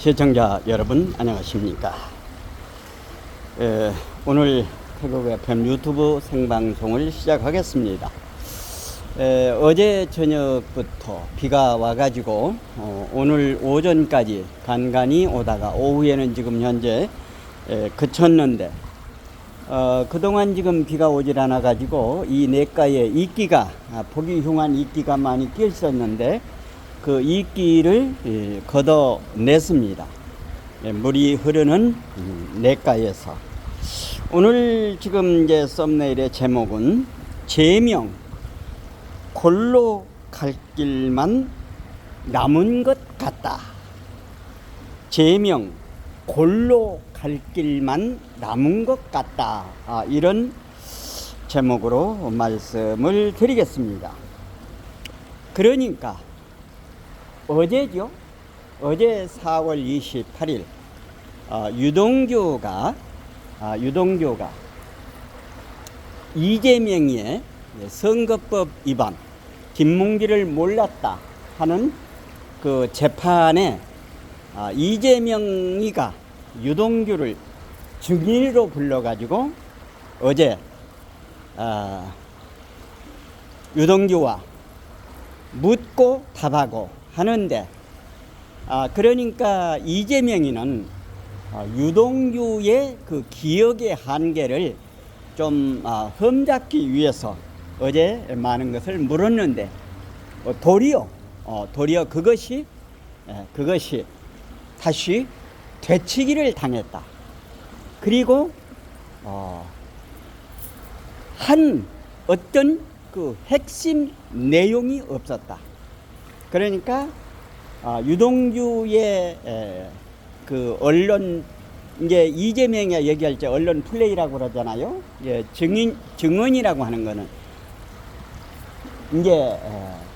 시청자 여러분 안녕하십니까. 오늘 태국 FM 유튜브 생방송을 시작하겠습니다. 어제 저녁부터 비가 와가지고 오늘 오전까지 간간히 오다가 오후에는 지금 현재 그쳤는데 그동안 지금 비가 오질 않아 가지고 이 냇가에 이끼가 보기 흉한 이끼가 많이 끼어 있었는데 그 이끼를 걷어냈습니다. 물이 흐르는 냇가에서. 오늘 지금 이제 썸네일의 제목은 제명 골로 갈 길만 남은 것 같다. 제명 골로 갈 길만 남은 것 같다. 이런 제목으로 말씀을 드리겠습니다. 그러니까 어제죠. 어제 4월 28일 유동규가 이재명의 선거법 위반 김문기를 몰랐다 하는 그 재판에 이재명이가 유동규를 증인으로 불러가지고 어제 유동규와 묻고 답하고 하는데 그러니까 이재명이는 유동규의 그 기억의 한계를 좀 흠잡기 위해서 어제 많은 것을 물었는데 도리어 그것이 다시 되치기를 당했다. 그리고 한 어떤 그 핵심 내용이 없었다. 그러니까 유동규의 그 언론 이제 이재명이 얘기할 때 언론 플레이라고 그러잖아요. 증언이라고 하는 거는 이제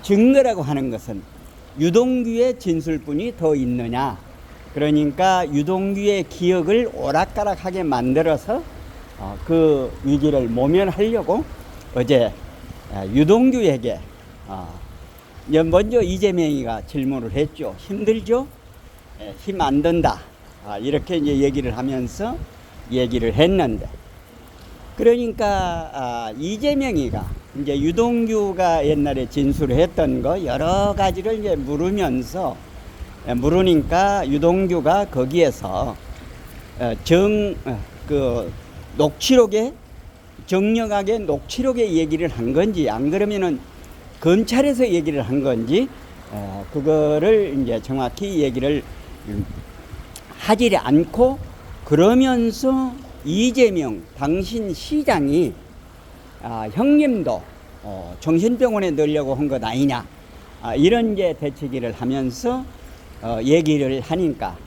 증거라고 하는 것은 유동규의 진술뿐이 더 있느냐. 그러니까 유동규의 기억을 오락가락하게 만들어서 그 위기를 모면하려고 어제 유동규에게 먼저 이재명이가 질문을 했죠. 힘들죠? 힘 안 든다. 이렇게 이제 얘기를 하면서 얘기를 했는데, 그러니까 이재명이가 이제 유동규가 옛날에 진술을 했던 거 여러 가지를 이제 물으니까 유동규가 거기에서 녹취록에 정력하게 녹취록에 얘기를 한 건지 안 그러면은 검찰에서 얘기를 한 건지 그거를 이제 정확히 얘기를 하지 않고, 그러면서 이재명 당신 시장이 형님도 정신병원에 넣으려고 한 것 아니냐, 이런 게 대치기를 하면서 얘기를 하니까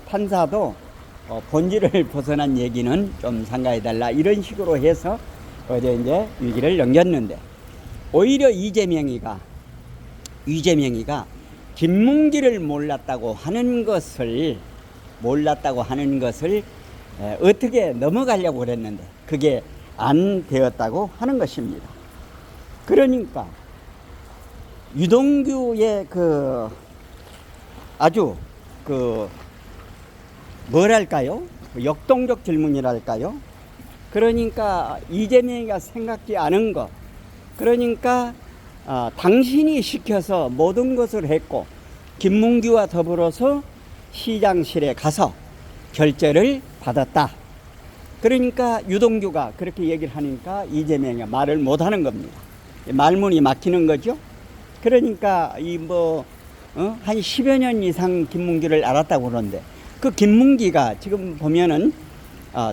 판사도 본질을 벗어난 얘기는 좀 삼가해달라 이런 식으로 해서 어제 이제 위기를 넘겼는데, 오히려 이재명이가 김문기를 몰랐다고 하는 것을 어떻게 넘어가려고 그랬는데 그게 안 되었다고 하는 것입니다. 그러니까 유동규의 아주 뭐랄까요? 역동적 질문이랄까요? 그러니까 이재명이가 생각지 않은 것, 그러니까 당신이 시켜서 모든 것을 했고 김문기와 더불어서 시장실에 가서 결재를 받았다. 그러니까 유동규가 그렇게 얘기를 하니까 이재명이 말을 못하는 겁니다. 말문이 막히는 거죠. 그러니까 한 10여 년 이상 김문기를 알았다고 그러는데, 그 김문기가 지금 보면은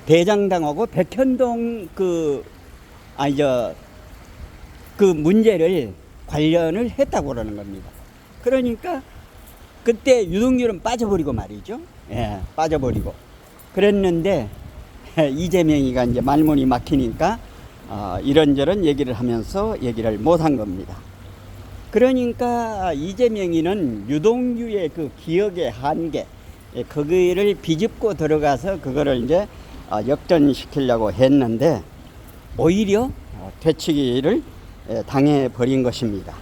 대장당하고 백현동 그 문제를 관련을 했다고 그러는 겁니다. 그러니까 그때 유동규는 빠져버리고 말이죠. 빠져버리고 그랬는데 이재명이가 이제 말문이 막히니까 이런저런 얘기를 하면서 얘기를 못한 겁니다. 그러니까 이재명이는 유동규의 그 기억의 한계, 거기를 비집고 들어가서 그거를 이제 역전시키려고 했는데 오히려 되치기를 당해버린 것입니다.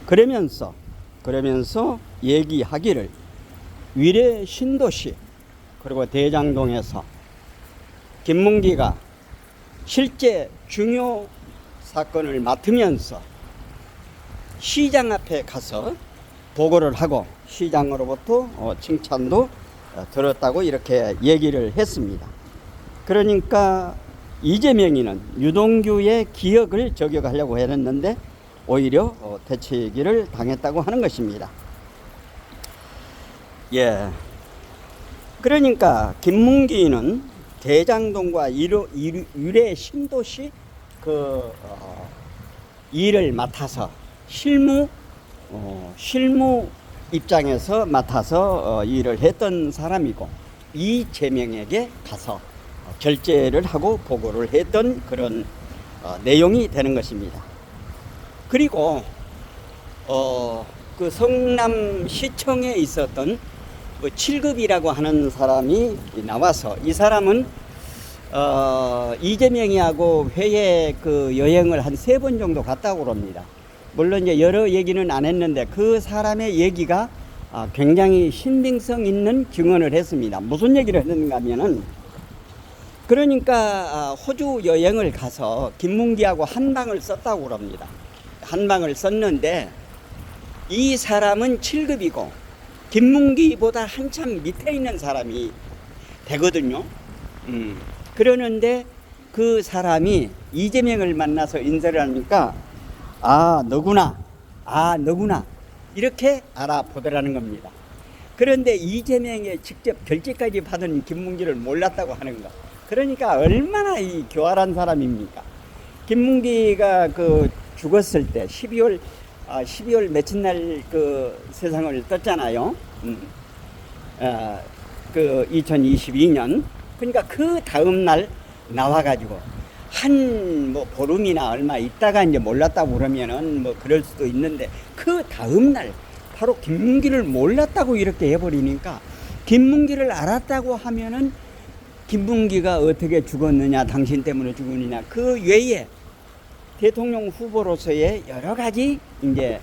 그러면서 얘기하기를 위례 신도시 그리고 대장동에서 김문기가 실제 중요 사건을 맡으면서 시장 앞에 가서 보고를 하고 시장으로부터 칭찬도 들었다고 이렇게 얘기를 했습니다. 그러니까 이재명이는 유동규의 기억을 저격하려고 했는데 오히려 대치기를 당했다고 하는 것입니다. 예. 그러니까 김문기는 대장동과 위례 신도시 일을 맡아서 실무 입장에서 맡아서 일을 했던 사람이고 이재명에게 가서 결재를 하고 보고를 했던 그런 내용이 되는 것입니다. 그리고 그 성남시청에 있었던 7급이라고 하는 사람이 나와서 이 사람은 이재명이하고 회에 그 여행을 한 3번 정도 갔다고 그럽니다. 물론 이제 여러 얘기는 안 했는데 그 사람의 얘기가 굉장히 신빙성 있는 증언을 했습니다. 무슨 얘기를 했는가 하면은 그러니까 호주 여행을 가서 김문기하고 한 방을 썼다고 그럽니다. 한 방을 썼는데 이 사람은 7급이고 김문기보다 한참 밑에 있는 사람이 되거든요. 그러는데 그 사람이 이재명을 만나서 인사를 하니까 너구나 이렇게 알아보더라는 겁니다. 그런데 이재명의 직접 결재까지 받은 김문기를 몰랐다고 하는 거. 그러니까 얼마나 이 교활한 사람입니까? 김문기가 그 죽었을 때 12월 며칠 날 그 세상을 떴잖아요. 그 2022년. 그러니까 그 다음 날 나와가지고 한 뭐 보름이나 얼마 있다가 이제 몰랐다고 그러면은 뭐 그럴 수도 있는데 그 다음 날 바로 김문기를 몰랐다고 이렇게 해버리니까 김문기를 알았다고 하면은 김문기가 어떻게 죽었느냐, 당신 때문에 죽었느냐, 그 외에 대통령 후보로서의 여러 가지 이제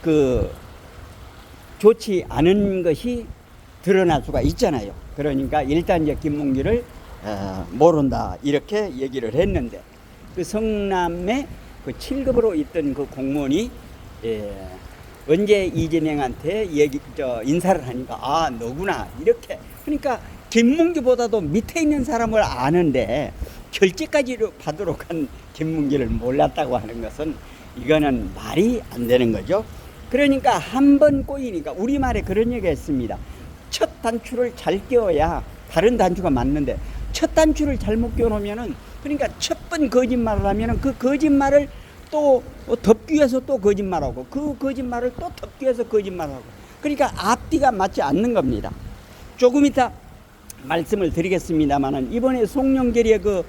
그 좋지 않은 것이 드러날 수가 있잖아요. 그러니까 일단 이제 김문기를 모른다 이렇게 얘기를 했는데 그 성남에 그 7급으로 있던 그 공무원이 언제 이재명한테 인사를 하니까 너구나 이렇게. 그러니까 김문기보다도 밑에 있는 사람을 아는데 결재까지 받도록 한 김문기를 몰랐다고 하는 것은 이거는 말이 안 되는 거죠. 그러니까 한 번 꼬이니까 우리말에 그런 얘기가 있습니다. 첫 단추를 잘 끼워야 다른 단추가 맞는데 첫 단추를 잘못 끼워놓으면은 그러니까 첫 번 거짓말을 하면은 그 거짓말을 또 덮기 위해서 또 거짓말하고 그 거짓말을 또 덮기 위해서 거짓말하고 그러니까 앞뒤가 맞지 않는 겁니다. 조금 이따 말씀을 드리겠습니다만은 이번에 송영길의 그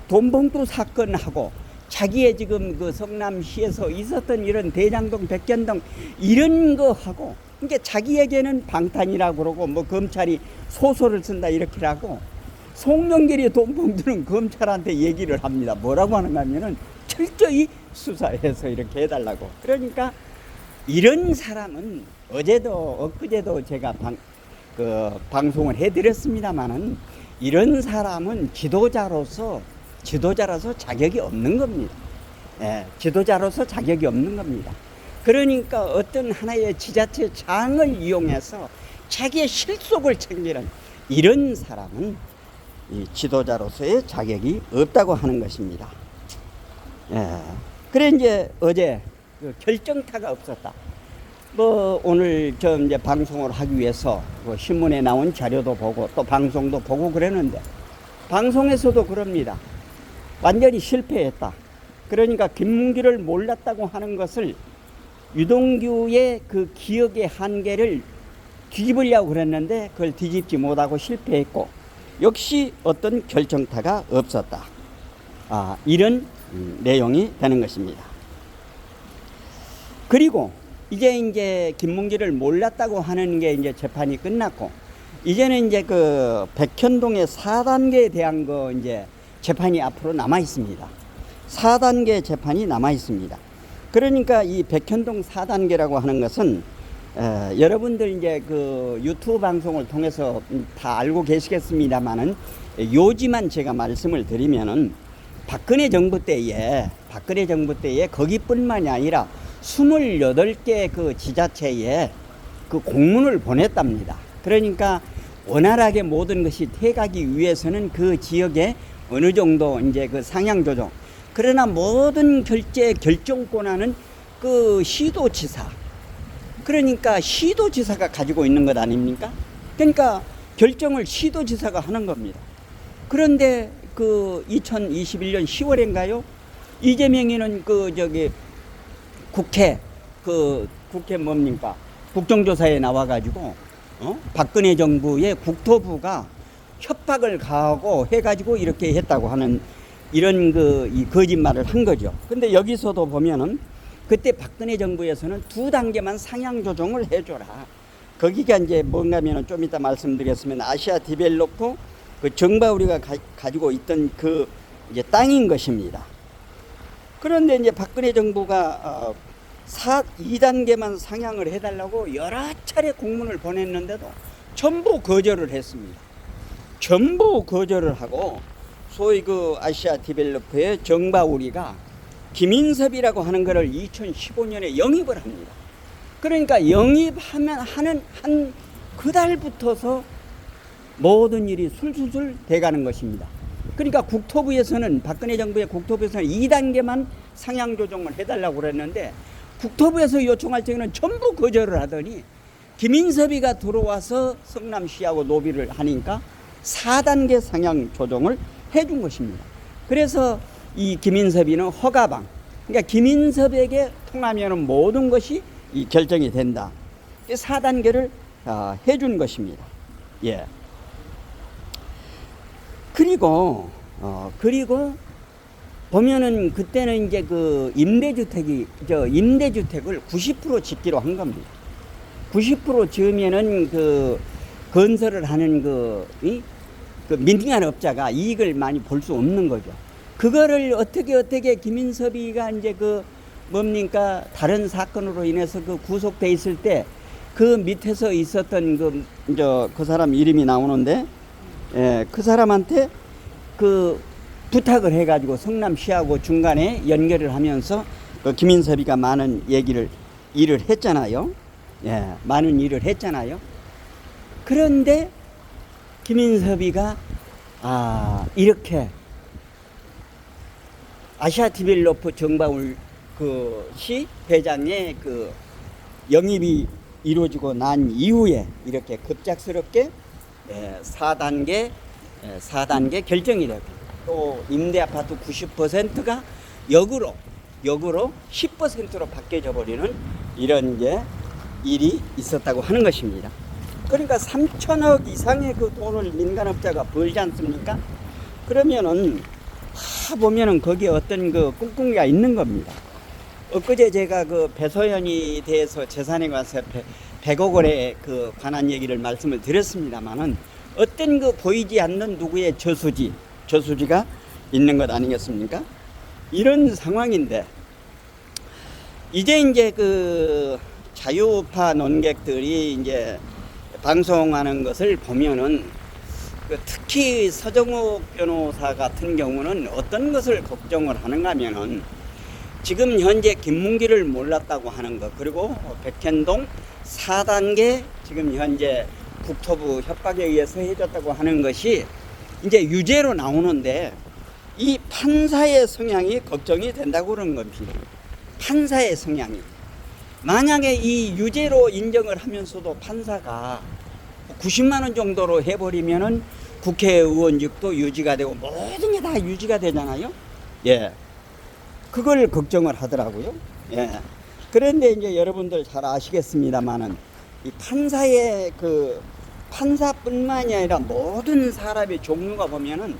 돈봉투 사건하고 자기의 지금 그 성남시에서 있었던 이런 대장동, 백견동 이런 거하고 그러니까 자기에게는 방탄이라고 그러고 뭐 검찰이 소설을 쓴다 이렇게 하고 송영길의 돈봉투는 검찰한테 얘기를 합니다. 뭐라고 하는가 하면은 철저히 수사해서 이렇게 해달라고. 그러니까 이런 사람은 어제도 엊그제도 제가 방송을 해드렸습니다만은 이런 사람은 지도자로서 자격이 없는 겁니다. 지도자로서 자격이 없는 겁니다. 그러니까 어떤 하나의 지자체장을 이용해서 자기의 실속을 챙기는 이런 사람은 이 지도자로서의 자격이 없다고 하는 것입니다. 그래 이제 어제 그 결정타가 없었다. 뭐 오늘 저 이제 방송을 하기 위해서 그 신문에 나온 자료도 보고 또 방송도 보고 그랬는데 방송에서도 그럽니다. 완전히 실패했다. 그러니까 김문기를 몰랐다고 하는 것을 유동규의 그 기억의 한계를 뒤집으려고 그랬는데 그걸 뒤집지 못하고 실패했고 역시 어떤 결정타가 없었다. 이런 내용이 되는 것입니다. 그리고 이제 김문기를 몰랐다고 하는 게 이제 재판이 끝났고 이제는 이제 그 백현동의 4단계에 대한 거 이제 재판이 앞으로 남아 있습니다. 4단계 재판이 남아 있습니다. 그러니까 이 백현동 4단계라고 하는 것은 여러분들 이제 그 유튜브 방송을 통해서 다 알고 계시겠습니다만은 요지만 제가 말씀을 드리면은 박근혜 정부 때에 거기뿐만이 아니라 28개 그 지자체에 그 공문을 보냈답니다. 그러니까 원활하게 모든 것이 돼가기 위해서는 그 지역에 어느 정도 이제 그 상향 조정. 그러나 모든 결정 권한은 그 시도지사. 그러니까 시도지사가 가지고 있는 것 아닙니까? 그러니까 결정을 시도지사가 하는 겁니다. 그런데 그 2021년 10월인가요? 이재명이는 국회 뭡니까? 국정조사에 나와가지고 박근혜 정부의 국토부가 협박을 가하고 해가지고 이렇게 했다고 하는 이런 이 거짓말을 한 거죠. 근데 여기서도 보면은 그때 박근혜 정부에서는 2단계만 상향 조정을 해줘라. 거기가 이제 뭔가면은 좀 이따 말씀드리겠으면 아시아 디벨로퍼 그 정바우리가 가지고 있던 그 이제 땅인 것입니다. 그런데 이제 박근혜 정부가 2단계만 상향을 해달라고 여러 차례 공문을 보냈는데도 전부 거절을 했습니다. 전부 거절을 하고 소위 그 아시아 디벨로퍼의 정바우리가 김인섭이라고 하는 것을 2015년에 영입을 합니다. 그러니까 영입하면 하는 한 그달부터서 모든 일이 술술술 돼가는 것입니다. 그러니까 국토부에서는 박근혜 정부의 국토부에서는 2단계만 상향 조정을 해달라고 그랬는데 국토부에서 요청할 적에는 전부 거절을 하더니 김인섭이가 들어와서 성남시하고 노비를 하니까 4단계 상향 조정을 해준 것입니다. 그래서 이 김인섭이는 허가방, 그러니까 김인섭에게 통하면 모든 것이 이 결정이 된다. 4단계를 해준 것입니다. 예. 그리고 보면은 그때는 이제 그 임대주택을 90% 짓기로 한 겁니다. 90% 지으면은 그 건설을 하는 그 민간 업자가 이익을 많이 볼 수 없는 거죠. 그거를 어떻게 김인섭이가 이제 다른 사건으로 인해서 그 구속돼 있을 때 그 밑에서 있었던 그 사람 이름이 나오는데, 예, 그 사람한테 그 부탁을 해가지고 성남시하고 중간에 연결을 하면서 김인섭이가 많은 일을 했잖아요. 예, 많은 일을 했잖아요. 그런데 김인섭이가 이렇게 아시아 디벨로퍼 정바울 시 회장의 영입이 이루어지고 난 이후에 이렇게 급작스럽게 4단계 결정이 되고 또 임대 아파트 90%가 역으로 10%로 바뀌어져 버리는 이런 이제 일이 있었다고 하는 것입니다. 그러니까 3천억 이상의 그 돈을 민간업자가 벌지 않습니까? 그러면은 보면은 거기에 어떤 그 꿍꿍이가 있는 겁니다. 엊그제 제가 그 배소연이 대해서 재산에 관해서 100억 원에 관한 얘기를 말씀을 드렸습니다만은 어떤 보이지 않는 누구의 저수지가 있는 것 아니겠습니까? 이런 상황인데 이제 자유우파 논객들이 이제 방송하는 것을 보면은 특히 서정욱 변호사 같은 경우는 어떤 것을 걱정을 하는가 하면은 지금 현재 김문기를 몰랐다고 하는 것, 그리고 백현동 4단계 지금 현재 국토부 협박에 의해서 해줬다고 하는 것이 이제 유죄로 나오는데 이 판사의 성향이 걱정이 된다고 그런 겁니다. 판사의 성향이. 만약에 이 유죄로 인정을 하면서도 판사가 90만 원 정도로 해버리면은 국회의원직도 유지가 되고 모든 게 다 유지가 되잖아요. 예. 그걸 걱정을 하더라고요. 예. 그런데 이제 여러분들 잘 아시겠습니다만은 이 판사뿐만이 아니라 모든 사람의 종류가 보면은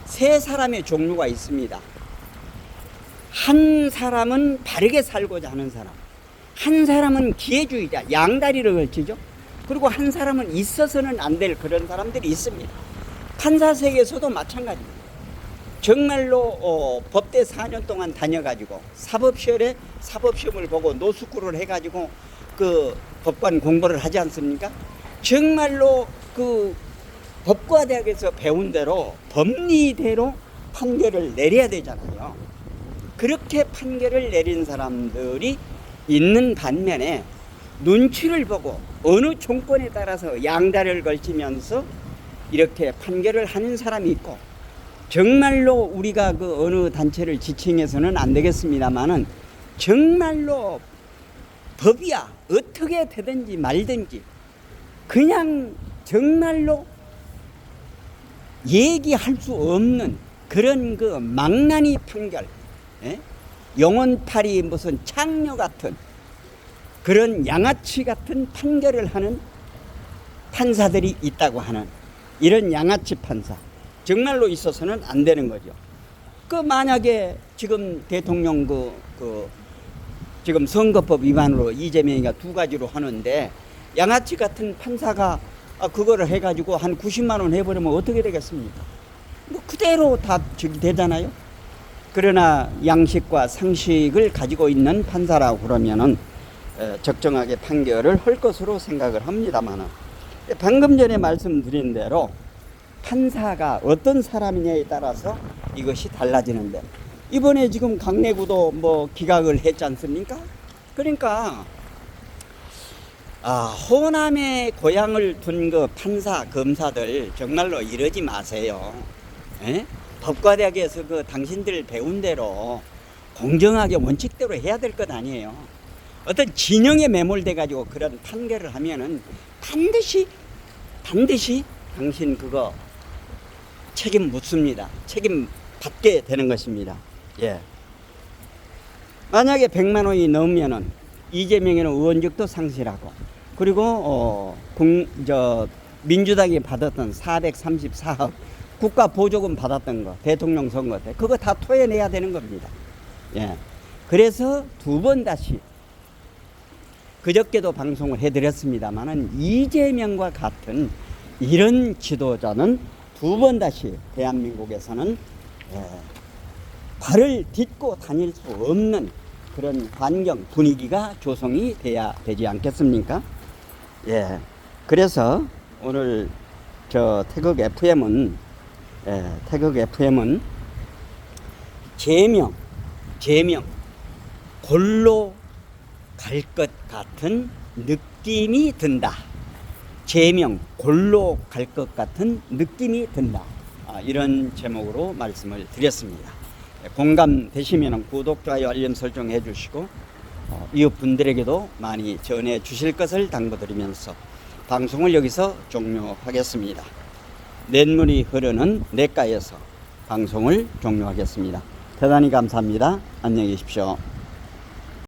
세 사람의 종류가 있습니다. 한 사람은 바르게 살고자 하는 사람, 한 사람은 기회주의자, 양다리를 걸치죠. 그리고 한 사람은 있어서는 안 될 그런 사람들이 있습니다. 판사 세계에서도 마찬가지입니다. 정말로 법대 4년 동안 다녀가지고 사법시험을 보고 노숙구를 해가지고 법관 공부를 하지 않습니까? 정말로 그 법과대학에서 배운 대로 법리대로 판결을 내려야 되잖아요. 그렇게 판결을 내린 사람들이 있는 반면에 눈치를 보고 어느 정권에 따라서 양다리를 걸치면서 이렇게 판결을 하는 사람이 있고, 정말로 우리가 그 어느 단체를 지칭해서는 안 되겠습니다만은 정말로 법이야 어떻게 되든지 말든지 그냥 정말로 얘기할 수 없는 그런 그 망나니 판결, 영혼팔이 무슨 창녀 같은 그런 양아치 같은 판결을 하는 판사들이 있다고 하는, 이런 양아치 판사 정말로 있어서는 안 되는 거죠. 그 만약에 지금 대통령 지금 선거법 위반으로 이재명이가 2가지로 하는데 양아치 같은 판사가 그거를 해가지고 한 90만 원 해버리면 어떻게 되겠습니까? 뭐 그대로 다 저기 되잖아요. 그러나 양식과 상식을 가지고 있는 판사라고 그러면은 적정하게 판결을 할 것으로 생각을 합니다만은, 방금 전에 말씀드린 대로 판사가 어떤 사람이냐에 따라서 이것이 달라지는데, 이번에 지금 강내구도 뭐 기각을 했지 않습니까? 그러니까 호남에 고향을 둔 그 판사 검사들 정말로 이러지 마세요. 법과대학에서 그 당신들 배운 대로 공정하게 원칙대로 해야 될 것 아니에요. 어떤 진영에 매몰돼 가지고 그런 판결을 하면은 반드시 당신 그거 책임 묻습니다. 책임 받게 되는 것입니다. 예. 만약에 100만 원이 넘으면은 이재명에는 의원직도 상실하고, 그리고 민주당이 받았던 434억 국가 보조금 받았던 거 대통령 선거 때 그거 다 토해내야 되는 겁니다. 예. 그래서 2번 다시, 그저께도 방송을 해드렸습니다만은 이재명과 같은 이런 지도자는 2번 다시 대한민국에서는 발을 딛고 다닐 수 없는 그런 환경 분위기가 조성이 돼야 되지 않겠습니까? 예. 그래서 오늘 태극 FM은 제명 골로 갈 것 같은 느낌이 든다. 제명 골로 갈 것 같은 느낌이 든다. 이런 제목으로 말씀을 드렸습니다. 공감되시면 구독, 좋아요, 알림 설정 해주시고 이웃분들에게도 많이 전해 주실 것을 당부드리면서 방송을 여기서 종료하겠습니다. 냇물이 흐르는 냇가에서 방송을 종료하겠습니다. 대단히 감사합니다. 안녕히 계십시오.